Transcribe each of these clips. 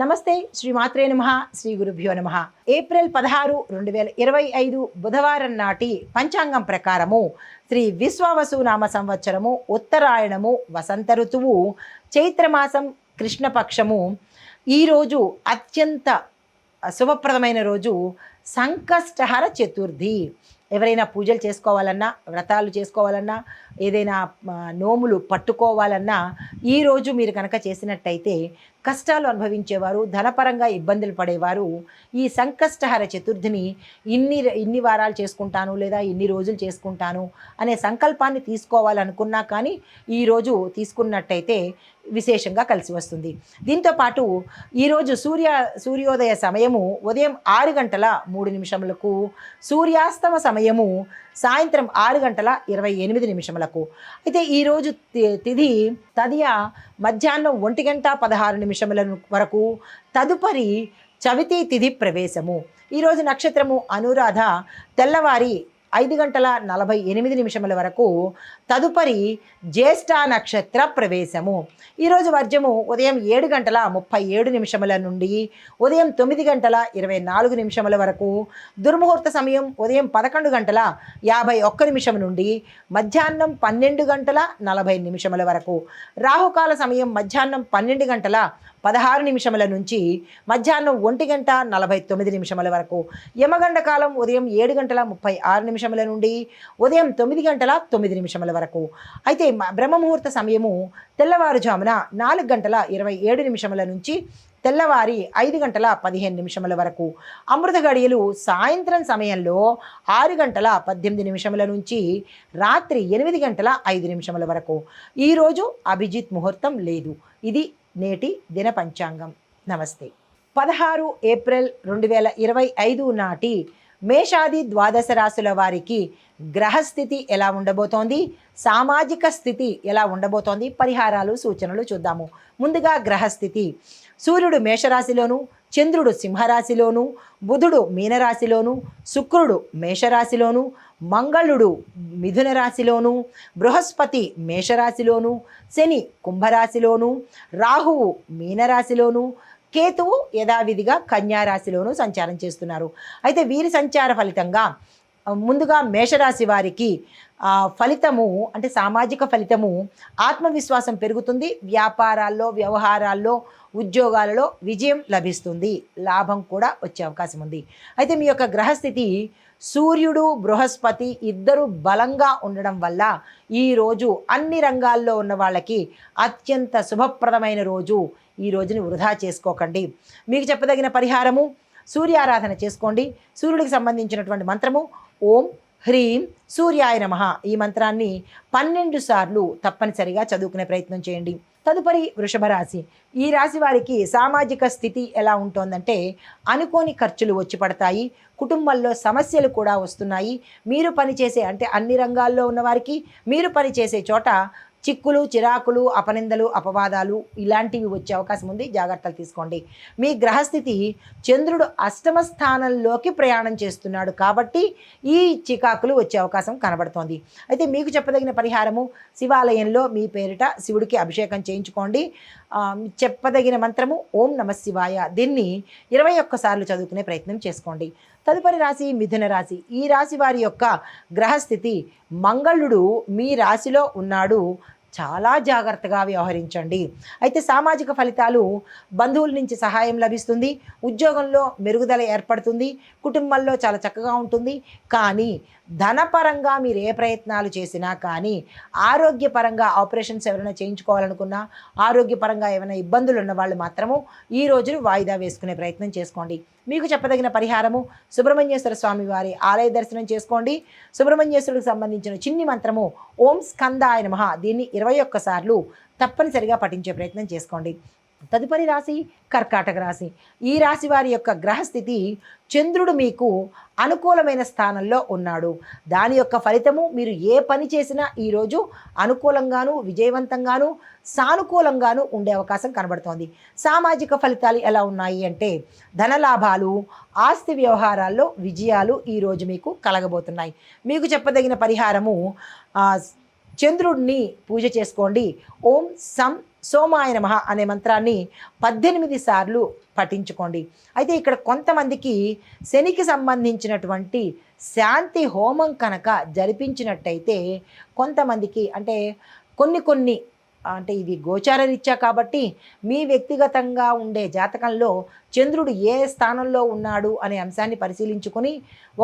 నమస్తే, శ్రీ మాత్రే నమః, శ్రీ గురుభ్యో నమః. ఏప్రిల్ 16, 2025 బుధవారం నాటి పంచాంగం ప్రకారము శ్రీ విశ్వావసు నామ సంవత్సరము ఉత్తరాయణము వసంత ఋతువు చైత్రమాసం కృష్ణపక్షము. ఈరోజు అత్యంత శుభప్రదమైన రోజు సంకష్టహర చతుర్థి. ఎవరైనా పూజలు చేసుకోవాలన్నా, వ్రతాలు చేసుకోవాలన్నా, ఏదైనా నోములు పట్టుకోవాలన్నా ఈరోజు మీరు కనుక చేసినట్టయితే కష్టాలు అనుభవించేవారు, ధనపరంగా ఇబ్బందులు పడేవారు ఈ సంకష్టహర చతుర్థిని ఇన్ని వారాలు చేసుకుంటాను లేదా ఇన్ని రోజులు చేసుకుంటాను అనే సంకల్పాన్ని తీసుకోవాలనుకున్నా కానీ ఈరోజు తీసుకున్నట్టయితే విశేషంగా కలిసి వస్తుంది. దీంతోపాటు ఈరోజు సూర్యోదయ సమయము ఉదయం 6:03, సూర్యాస్తమ సమయము సాయంత్రం 6:28. అయితే ఈరోజు తిథి తదియ మధ్యాహ్నం 1:16 వరకు, తదుపరి చవితి తిథి ప్రవేశము. ఈరోజు నక్షత్రము అనురాధ తెల్లవారి 5:48 వరకు, తదుపరి జ్యేష్ఠ నక్షత్ర ప్రవేశము. ఈరోజు వర్జము ఉదయం 7:37 నుండి ఉదయం 9:24 వరకు, దుర్ముహూర్త సమయం ఉదయం 11:51 నుండి మధ్యాహ్నం 12:40 వరకు, రాహుకాల సమయం మధ్యాహ్నం 12:16 నుంచి మధ్యాహ్నం 1:49 వరకు, యమగండ కాలం ఉదయం 7:36 నుండి ఉదయం 9:09 వరకు. అయితే బ్రహ్మముహూర్త సమయము తెల్లవారుజామున 4:27 నుంచి తెల్లవారి 5:15 వరకు, అమృత గడియలు సాయంత్రం సమయంలో 6:18 నుంచి రాత్రి 8:05 వరకు. ఈరోజు అభిజిత్ ముహూర్తం లేదు. ఇది నేటి దిన పంచాంగం. నమస్తే. 16 ఏప్రిల్ 2025 నాటి మేషాది ద్వాదశ రాశుల వారికి గ్రహస్థితి ఎలా ఉండబోతోంది, సామాజిక స్థితి ఎలా ఉండబోతోంది, పరిహారాలు సూచనలు చూద్దాము. ముందుగా గ్రహస్థితి. సూర్యుడు మేషరాశిలోను, చంద్రుడు సింహరాశిలోను, బుధుడు మీనరాశిలోను, శుక్రుడు మేషరాశిలోను, మంగళుడు మిథున రాశిలోను, బృహస్పతి మేషరాశిలోను, శని కుంభరాశిలోను, రాహువు మీనరాశిలోను, కేతువు యథావిధిగా కన్యారాశిలోనూ సంచారం చేస్తున్నారు. అయితే వీరి సంచార ఫలితంగా ముందుగా మేషరాశి వారికి ఫలితము అంటే సామాజిక ఫలితము ఆత్మవిశ్వాసం పెరుగుతుంది. వ్యాపారాల్లో, వ్యవహారాల్లో, ఉద్యోగాలలో విజయం లభిస్తుంది. లాభం కూడా వచ్చే అవకాశం ఉంది. అయితే మీ యొక్క గ్రహస్థితి సూర్యుడు బృహస్పతి ఇద్దరు బలంగా ఉండడం వల్ల ఈరోజు అన్ని రంగాల్లో ఉన్న వాళ్ళకి అత్యంత శుభప్రదమైన రోజు. ఈ రోజుని వృధా చేసుకోకండి. మీకు చెప్పదగిన పరిహారము సూర్యారాధన చేసుకోండి. సూర్యుడికి సంబంధించినటువంటి మంత్రము ఓం హ్రీం సూర్యాయ నమః. ఈ మంత్రాన్ని 12 సార్లు తప్పనిసరిగా చదువుకునే ప్రయత్నం చేయండి. తదుపరి వృషభ రాశి. ఈ రాశి వారికి సామాజిక స్థితి ఎలా ఉంటుందంటే అనుకోని ఖర్చులు వచ్చి పడతాయి. కుటుంబంలో సమస్యలు కూడా వస్తున్నాయి. మీరు పనిచేసే అంటే అన్ని రంగాల్లో ఉన్నవారికి మీరు పనిచేసే చోట చిక్కులు, చిరాకులు, అపనిందలు, అపవాదాలు ఇలాంటివి వచ్చే అవకాశం ఉంది. జాగ్రత్తలు తీసుకోండి. మీ గ్రహస్థితి చంద్రుడు అష్టమ స్థానంలోకి ప్రయాణం చేస్తున్నాడు కాబట్టి ఈ చికాకులు వచ్చే అవకాశం కనబడుతోంది. అయితే మీకు చెప్పదగిన పరిహారము శివాలయంలో మీ పేరిట శివుడికి అభిషేకం చేయించుకోండి. చెప్పదగిన మంత్రము ఓం నమ శివాయ. దీన్ని 21 సార్లు చదువుకునే ప్రయత్నం చేసుకోండి. తదుపరి రాశి మిథున రాశి. ఈ రాశి వారి యొక్క గ్రహస్థితి మంగళుడు మీ రాశిలో ఉన్నాడు. చాలా జాగ్రత్తగా వ్యవహరించండి. అయితే సామాజిక ఫలితాలు బంధువుల నుంచి సహాయం లభిస్తుంది. ఉద్యోగంలో మెరుగుదల ఏర్పడుతుంది. కుటుంబంలో చాలా చక్కగా ఉంటుంది. కానీ ధనపరంగా మీరు ఏ ప్రయత్నాలు చేసినా కానీ ఆరోగ్యపరంగా ఆపరేషన్స్ ఎవరైనా చేయించుకోవాలనుకున్నా, ఆరోగ్యపరంగా ఏమైనా ఇబ్బందులు ఉన్న వాళ్ళు మాత్రము ఈ రోజును వాయిదా వేసుకునే ప్రయత్నం చేసుకోండి. మీకు చెప్పదగిన పరిహారము సుబ్రహ్మణ్యేశ్వర స్వామి వారి ఆలయ దర్శనం చేసుకోండి. సుబ్రహ్మణ్యేశ్వరుడికి సంబంధించిన చిన్ని మంత్రము ఓం స్కందాయ నమః. దీన్ని 21 సార్లు తప్పనిసరిగా పఠించే ప్రయత్నం చేసుకోండి. తదుపరి రాశి కర్కాటక రాశి. ఈ రాశి వారి యొక్క గ్రహస్థితి చంద్రుడు మీకు అనుకూలమైన స్థానంలో ఉన్నాడు. దాని యొక్క ఫలితము మీరు ఏ పని చేసినా ఈరోజు అనుకూలంగాను, విజయవంతంగాను, సానుకూలంగాను ఉండే అవకాశం కనబడుతోంది. సామాజిక ఫలితాలు ఎలా ఉన్నాయి అంటే ధనలాభాలు, ఆస్తి వ్యవహారాల్లో విజయాలు ఈరోజు మీకు కలగబోతున్నాయి. మీకు చెప్పదగిన పరిహారము చంద్రుడిని పూజ చేసుకోండి. ఓం సం సోమాయ నమః అనే మంత్రాన్ని 18 సార్లు పఠించుకోండి. అయితే ఇక్కడ కొంతమందికి శనికి సంబంధించినటువంటి శాంతి హోమం కనుక జరిపించినట్టయితే కొంతమందికి అంటే కొన్ని అంటే ఇది గోచార రీత్యా కాబట్టి మీ వ్యక్తిగతంగా ఉండే జాతకంలో చంద్రుడు ఏ స్థానంలో ఉన్నాడు అనే అంశాన్ని పరిశీలించుకొని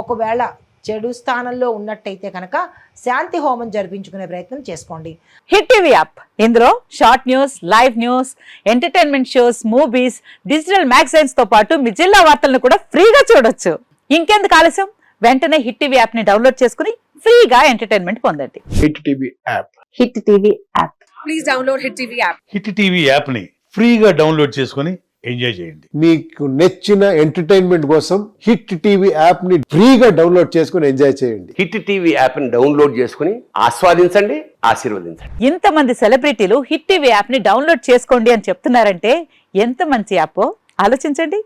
ఒకవేళ చెడు స్థానంలో ఉన్నట్టయితే కనుక శాంతి హోమం జరిపించుకునే ప్రయత్నం చేసుకోండి. హిట్ టీవీ యాప్, ఇందులో short news, live news, entertainment shows, movies, digital magazines తో పాటు మీ జిల్లా వార్తలను కూడా ఫ్రీగా చూడొచ్చు. ఇంకెందుకు ఆలస్యం, వెంటనే హిట్ టీవీ యాప్ ని డౌన్లోడ్ చేసుకుని ఫ్రీగా ఎంటర్టైన్మెంట్ పొందండి. Hit TV app. Hit TV app. Please download hit TV app. Hit TV యాప్ని ఫ్రీగా డౌన్లోడ్ చేసుకొని ఎంజాయ్ చేయండి. మీకు నచ్చిన ఎంటర్టైన్మెంట్ కోసం హిట్ టీవీ యాప్ ని ఫ్రీగా డౌన్లోడ్ చేసుకుని ఎంజాయ్ చేయండి. హిట్ టీవీ యాప్ ని డౌన్లోడ్ చేసుకుని ఆస్వాదించండి, ఆశీర్వదించండి. ఇంతమంది సెలబ్రిటీలు హిట్ టీవీ యాప్ ని డౌన్లోడ్ చేసుకోండి అని చెప్తున్నారంటే ఎంత మంచి యాప్ ఆలోచించండి.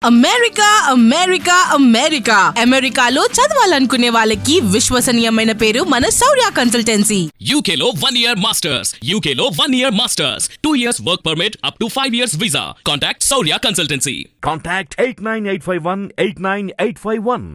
అమెరికా అమెరికా అమెరికా అమెరికాలో చదవాలనుకునే వాళ్ళకి విశ్వసనీయమైన పేరు మన శౌర్య కన్సల్టెన్సీ. UK లో 1 year masters. UK లో 1 year masters. 2 years work permit up to 5 years visa. Contact Saurya Consultancy. Contact 89851 89851.